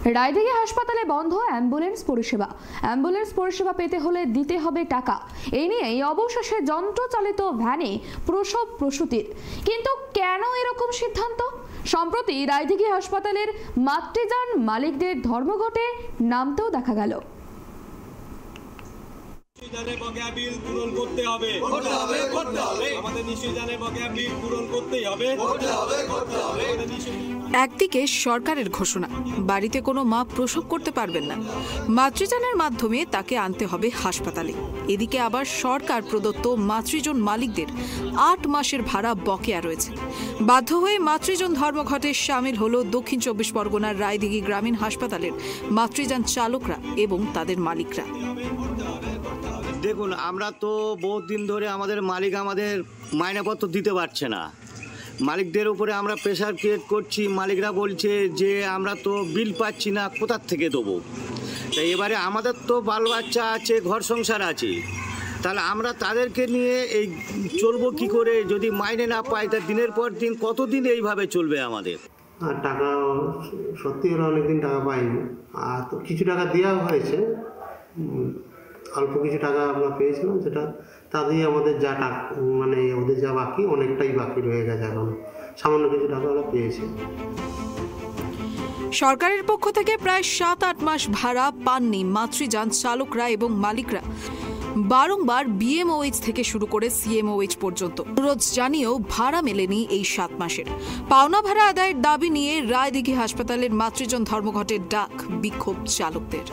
রায়দিঘি হাসপাতালে বন্ধ অ্যাম্বুলেন্স পরিষেবা। অ্যাম্বুলেন্স পরিষেবা পেতে হলে দিতে হবে টাকা। এই নিয়ে অবশেষে যন্ত্রচালিত ভ্যানে প্রসব প্রসূতির। কিন্তু কেন এরকম সিদ্ধান্ত? সম্প্রতি রায়দিঘি হাসপাতালের মাতৃযান মালিকদের ধর্মঘটে নামতেও দেখা গেল। একদিকে সরকারের ঘোষণা, বাড়িতে কোনো মা প্রসব করতে পারবেন না, মাতৃযানের মাধ্যমে তাকে আনতে হবে হাসপাতালে। এদিকে আবার সরকার প্রদত্ত মাতৃযান মালিকদের ৮ মাসের ভাড়া বকেয়া রয়েছে। বাধ্য হয়ে মাতৃযান ধর্মঘটে সামিল হলো দক্ষিণ ২৪ পরগনার রায়দিঘি গ্রামীণ হাসপাতালের মাতৃযান চালকরা এবং তাদের মালিকরা। দেখুন, আমরা তো বহুত দিন ধরে আমাদের মালিক আমাদের মাইনেপত্র দিতে পারছে না। মালিকদের উপরে আমরা প্রেশার ক্রিয়েট করছি। মালিকরা বলছে যে আমরা তো বিল পাচ্ছি না, কোথার থেকে দেবো। তাই এবারে আমাদের তো বাল বাচ্চা আছে, ঘর সংসার আছে, তাহলে আমরা তাদেরকে নিয়ে এই চলবো কি করে? যদি মাইনে না পাই তা দিনের পর দিন কতদিন এইভাবে চলবে আমাদের? টাকা সত্যি ওরা অনেকদিন টাকা পাইনি, আর তো কিছু টাকা দেওয়া হয়েছে, অল্প কিছু টাকা আমরা পেয়েছিলাম, সেটা তাতেই আমাদের যা টাকা মানে ওদের যা বাকি অনেকটাই বাকি রয়ে গেছে। এখন সামান্য কিছু টাকা ওরা পেয়েছে। সরকারের পক্ষ থেকে প্রায় ৭-৮ মাস ভাড়া পাননি মাতৃযান চালকরা এবং মালিকরা। বারংবার বিএমওএইচ থেকে শুরু করে সিএমওএইচ পর্যন্ত অনুরোধ জানিয়েও ভাড়া মেলেনি এই ৭ মাসের। পাওনা ভাড়া আদায়ের দাবি নিয়ে রায়দিঘি হাসপাতালের মাতৃযান ধর্মঘটের ডাক বিক্ষোভ চালকদের।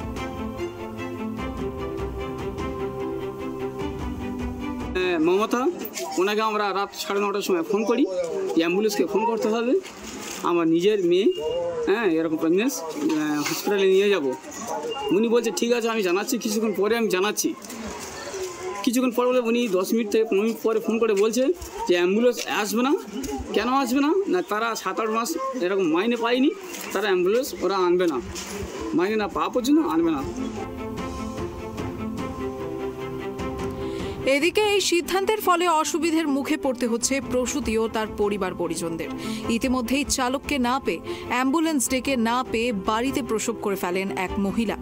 মমতা, ওনাকে আমরা রাত 9:30টার সময় ফোন করি, অ্যাম্বুলেন্সকে ফোন করতে হবে, আমার নিজের মেয়ে এরকম প্রেগনেন্স হসপিটালে নিয়ে যাব। উনি বলছে ঠিক আছে আমি জানাচ্ছি, কিছুক্ষণ পরে আমি জানাচ্ছি। কিছুক্ষণ পরে বলে উনি 10 মিনিট থেকে 15 মিনিট পরে ফোন করে বলছে যে অ্যাম্বুলেন্স আসবে না। কেন আসবে না? না তারা 7-8 মাস এরকম মাইনে পায়নি, তারা অ্যাম্বুলেন্স ওরা আনবে না, মাইনে না পাওয়া পর্যন্ত আনবে না। এদিকে এই সিদ্ধান্তের ফলে অসুবিধার মুখে পড়তে হচ্ছে প্রসূতি ও তার পরিবার পরিজনদের। ইতিমধ্যেই চালককে না পেয়ে, অ্যাম্বুলেন্স ডেকে না পেয়ে বাড়িতে প্রসব করে ফেলেন এক মহিলা।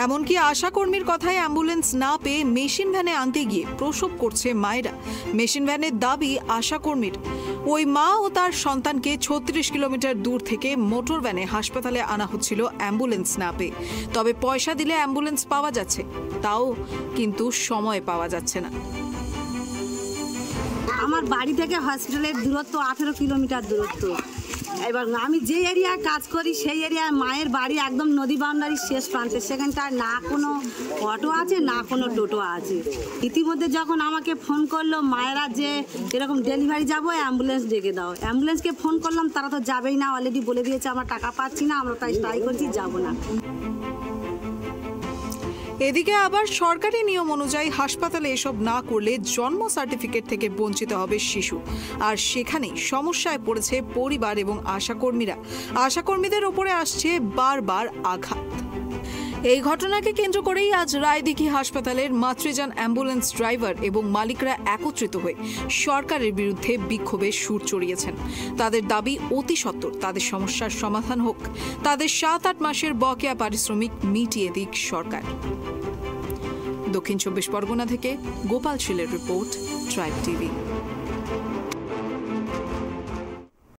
এমনকি আশাকর্মীর কথায় অ্যাম্বুলেন্স না পেয়ে মেশিন ভ্যানে আনতে গিয়ে প্রসব করছে মায়েরা। মেশিন ভ্যানের দাবি আশাকর্মীর, ওই মা ও তার সন্তানকে ৩৬ কিলোমিটার দূর থেকে মোটর ভ্যানে হাসপাতালে আনা হচ্ছিল অ্যাম্বুলেন্স না পেয়ে। তবে পয়সা দিলে অ্যাম্বুলেন্স পাওয়া যাচ্ছে, তাও কিন্তু সময় পাওয়া যাচ্ছে না। আমার বাড়ি থেকে হসপিটালের দূরত্ব 18 কিলোমিটার দূরত্ব। এবার আমি যে এরিয়ায় কাজ করি সেই এরিয়ায় মায়ের বাড়ি একদম নদী বাউন্ডারির শেষ প্রান্তে, সেখানটায় না কোনো অটো আছে না কোনো টোটো আছে। ইতিমধ্যে যখন আমাকে ফোন করলো মায়েরা যে এরকম ডেলিভারি যাবো, অ্যাম্বুলেন্স ডেকে দাও। অ্যাম্বুলেন্সকে ফোন করলাম, তারা তো যাবেই না, অলরেডি বলে দিয়েছে আমরা টাকা পাচ্ছি না, আমরা তাই ট্রাই করছি, যাবো না। এদিকে আবার সরকারি নিয়ম অনুযায়ী হাসপাতালে এসব না করলে জন্ম সার্টিফিকেট থেকে বঞ্চিত হবে শিশু। আর সেখানেই সমস্যায় পড়েছে পরিবার এবং আশাকর্মীরা। আশাকর্মীদের ওপরে আসছে বারবার আঘাত। এই ঘটনাকে কেন্দ্র করেই আজ রায়দিঘি হাসপাতালের মাতৃযান অ্যাম্বুলেন্স ড্রাইভার এবং মালিকরা একত্রিত হয়ে সরকারের বিরুদ্ধে বিক্ষোভের সুর চড়িয়েছেন। তাদের দাবি অতি সত্বর তাদের সমস্যার সমাধান হোক, তাদের ৭-৮ মাসের বকেয়া পারিশ্রমিক মিটিয়ে দিক সরকার। দক্ষিণ ২৪ পরগনা থেকে গোপাল শীলের রিপোর্ট, ট্রাইব টিভি।